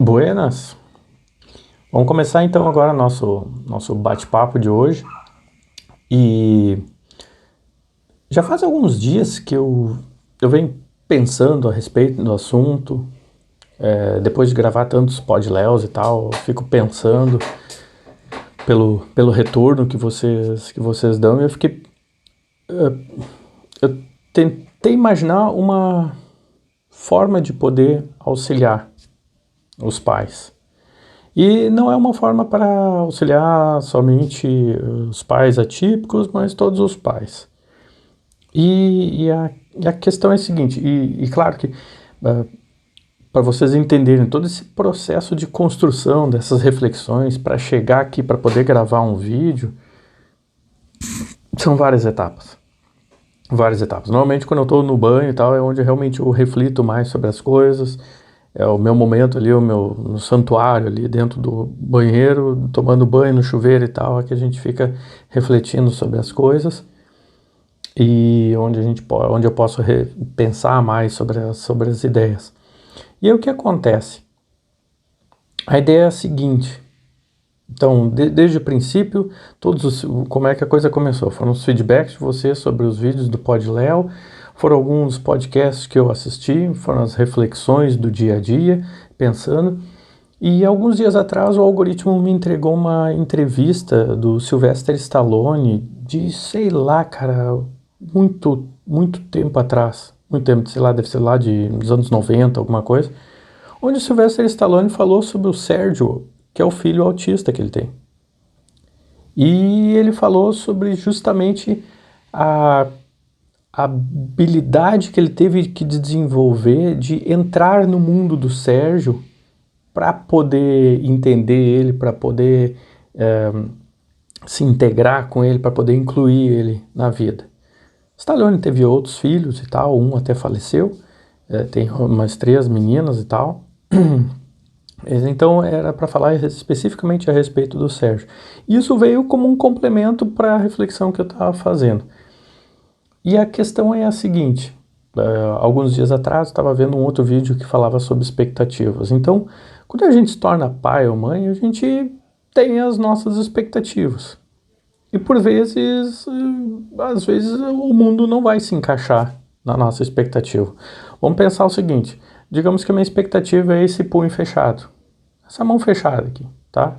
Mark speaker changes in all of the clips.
Speaker 1: Buenas. Vamos começar então agora nosso bate-papo de hoje. E já faz alguns dias que eu venho pensando a respeito do assunto. Depois de gravar tantos podléus e tal, eu fico pensando pelo retorno que vocês dão. E eu tentei imaginar uma forma de poder auxiliar os pais. E não é uma forma para auxiliar somente os pais atípicos, mas todos os pais. E a questão é a seguinte, e claro que para vocês entenderem todo esse processo de construção dessas reflexões para chegar aqui para poder gravar um vídeo, são várias etapas. Várias etapas. Normalmente quando eu estou no banho e tal, é onde realmente eu reflito mais sobre as coisas. É o meu momento ali, no santuário ali dentro do banheiro, tomando banho no chuveiro e tal, é que a gente fica refletindo sobre as coisas e onde eu posso pensar mais sobre as ideias. E aí o que acontece? A ideia é a seguinte. Então, desde o princípio, como é que a coisa começou? Foram os feedbacks de vocês sobre os vídeos do PodLéo, foram alguns podcasts que eu assisti, foram as reflexões do dia a dia, pensando. E alguns dias atrás o algoritmo me entregou uma entrevista do Sylvester Stallone de, sei lá, cara, muito tempo atrás. Muito tempo, sei lá, deve ser lá dos anos 90, alguma coisa. Onde o Sylvester Stallone falou sobre o Sérgio, que é o filho autista que ele tem. E ele falou sobre justamente a habilidade que ele teve que desenvolver de entrar no mundo do Sérgio para poder entender ele, para poder se integrar com ele, para poder incluir ele na vida. Stallone teve outros filhos e tal, um até faleceu, tem umas 3 meninas e tal. Então era para falar especificamente a respeito do Sérgio. Isso veio como um complemento para a reflexão que eu estava fazendo. E a questão é a seguinte, alguns dias atrás eu estava vendo um outro vídeo que falava sobre expectativas. Então, quando a gente se torna pai ou mãe, a gente tem as nossas expectativas. E por vezes, às vezes o mundo não vai se encaixar na nossa expectativa. Vamos pensar o seguinte, digamos que a minha expectativa é esse punho fechado, essa mão fechada aqui, tá?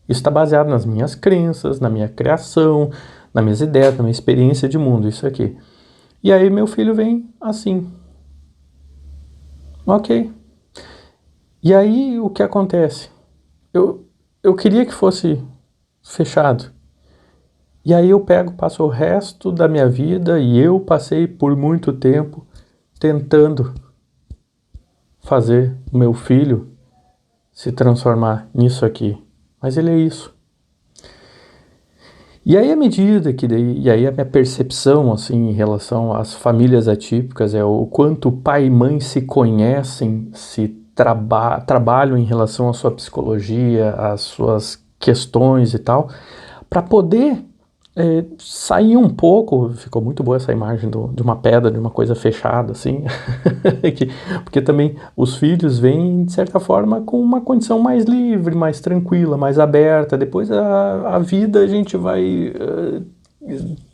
Speaker 1: Isso está baseado nas minhas crenças, na minha criação, nas minhas ideias, na minha experiência de mundo, isso aqui. E aí meu filho vem assim. Ok. E aí o que acontece? Eu queria que fosse fechado. E aí eu passo o resto da minha vida, e eu passei por muito tempo tentando fazer o meu filho se transformar nisso aqui. Mas ele é isso. E aí e aí a minha percepção assim em relação às famílias atípicas é o quanto pai e mãe se conhecem, se trabalham em relação à sua psicologia, às suas questões e tal, para poder sair um pouco. Ficou muito boa essa imagem de uma pedra, de uma coisa fechada assim, porque também os filhos vêm de certa forma com uma condição mais livre, mais tranquila, mais aberta. Depois a vida a gente vai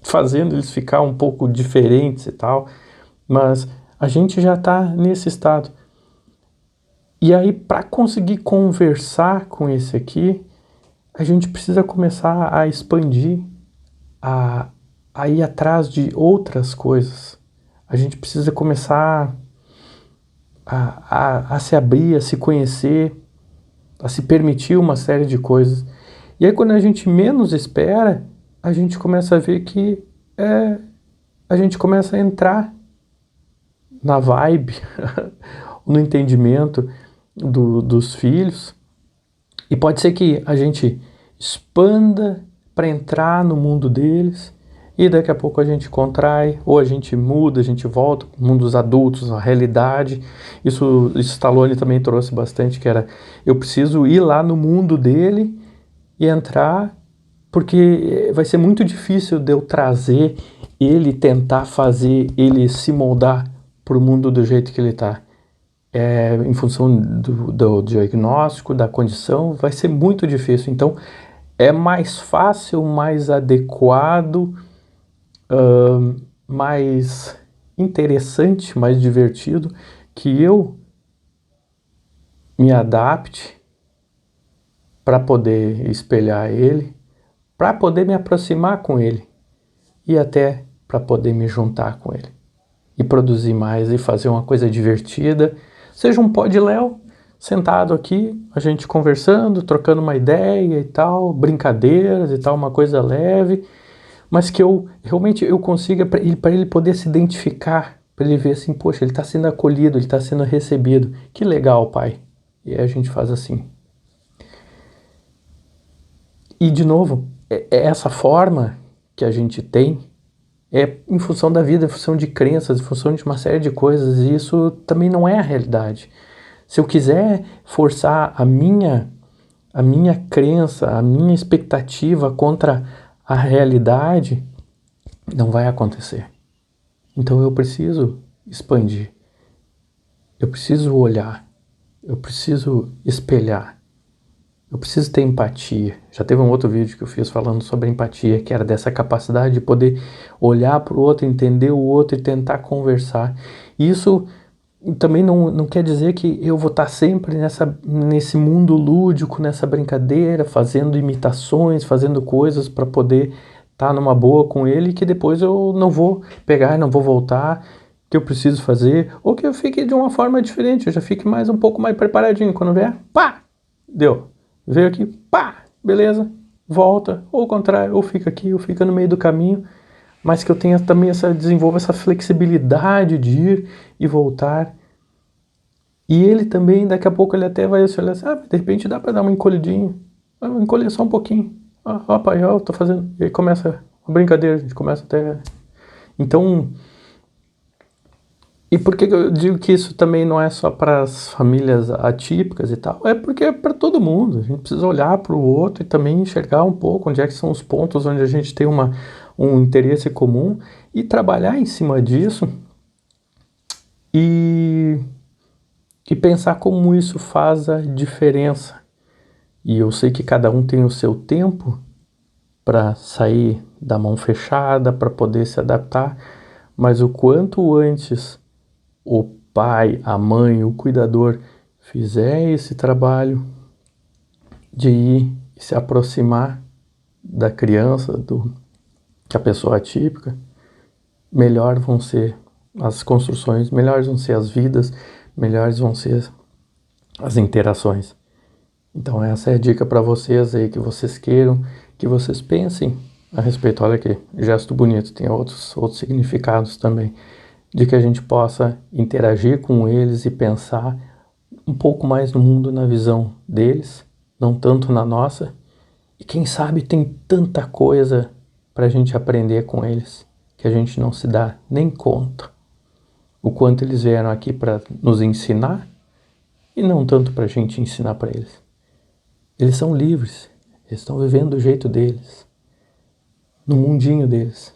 Speaker 1: fazendo eles ficar um pouco diferentes e tal, mas a gente já está nesse estado. E aí, para conseguir conversar com esse aqui, a gente precisa começar a expandir, a ir atrás de outras coisas. A gente precisa começar a se abrir, a se conhecer, a se permitir uma série de coisas. E aí quando a gente menos espera, a gente começa a ver que a gente começa a entrar na vibe, no entendimento dos filhos. E pode ser que a gente expanda para entrar no mundo deles, e daqui a pouco a gente contrai, ou a gente muda, a gente volta para o mundo dos adultos, a realidade. Isso Stallone também trouxe bastante, que era, eu preciso ir lá no mundo dele e entrar, porque vai ser muito difícil de eu trazer ele, tentar fazer ele se moldar para o mundo do jeito que ele está. em função do diagnóstico, da condição, vai ser muito difícil. Então, é mais fácil, mais adequado, mais interessante, mais divertido que eu me adapte para poder espelhar ele, para poder me aproximar com ele e até para poder me juntar com ele e produzir mais e fazer uma coisa divertida, seja um pó de Léo, sentado aqui, a gente conversando, trocando uma ideia e tal, brincadeiras e tal, uma coisa leve, mas que eu realmente eu consiga, para ele poder se identificar, para ele ver assim, poxa, ele está sendo acolhido, ele está sendo recebido, que legal, pai. E aí a gente faz assim. E de novo, é essa forma que a gente tem é em função da vida, em função de crenças, em função de uma série de coisas, e isso também não é a realidade. Se eu quiser forçar a minha crença, a minha expectativa contra a realidade, não vai acontecer. Então eu preciso expandir, eu preciso olhar, eu preciso espelhar, eu preciso ter empatia. Já teve um outro vídeo que eu fiz falando sobre empatia, que era dessa capacidade de poder olhar para o outro, entender o outro e tentar conversar. Isso também não quer dizer que eu vou estar sempre nesse mundo lúdico, nessa brincadeira, fazendo imitações, fazendo coisas para poder estar numa boa com ele, que depois eu não vou pegar, não vou voltar, que eu preciso fazer, ou que eu fique de uma forma diferente, eu já fique um pouco mais preparadinho. Quando vier, pá, deu. Veio aqui, pá, beleza, volta, ou ao contrário, ou fica aqui, ou fica no meio do caminho, mas que eu tenha também desenvolva essa flexibilidade de ir e voltar. E ele também, daqui a pouco, ele até vai se olhar assim, de repente dá para dar uma encolhidinha, encolher só um pouquinho, pai, eu tô fazendo, e aí começa a brincadeira, a gente começa até... Então, e por que eu digo que isso também não é só para as famílias atípicas e tal? É porque é para todo mundo. A gente precisa olhar para o outro e também enxergar um pouco onde é que são os pontos onde a gente tem um interesse comum e trabalhar em cima disso e pensar como isso faz a diferença. E eu sei que cada um tem o seu tempo para sair da mão fechada, para poder se adaptar, mas o quanto antes o pai, a mãe, o cuidador fizer esse trabalho de ir se aproximar da criança, que a pessoa atípica, melhor vão ser as construções, melhores vão ser as vidas, melhores vão ser as interações. Então essa é a dica para vocês aí, que vocês queiram, que vocês pensem a respeito. Olha aqui, gesto bonito, tem outros significados também, de que a gente possa interagir com eles e pensar um pouco mais no mundo na visão deles, não tanto na nossa. E quem sabe tem tanta coisa para a gente aprender com eles que a gente não se dá nem conta. O quanto eles vieram aqui para nos ensinar e não tanto para a gente ensinar para eles. Eles são livres, eles estão vivendo do jeito deles, no mundinho deles.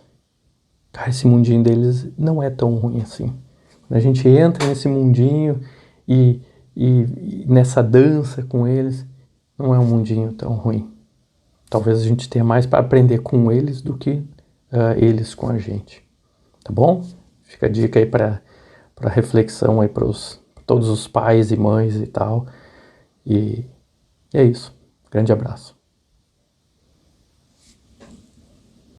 Speaker 1: Cara, esse mundinho deles não é tão ruim assim. Quando a gente entra nesse mundinho e nessa dança com eles, não é um mundinho tão ruim. Talvez a gente tenha mais para aprender com eles do que eles com a gente. Tá bom? Fica a dica aí para reflexão aí para todos os pais e mães e tal. E é isso. Grande abraço.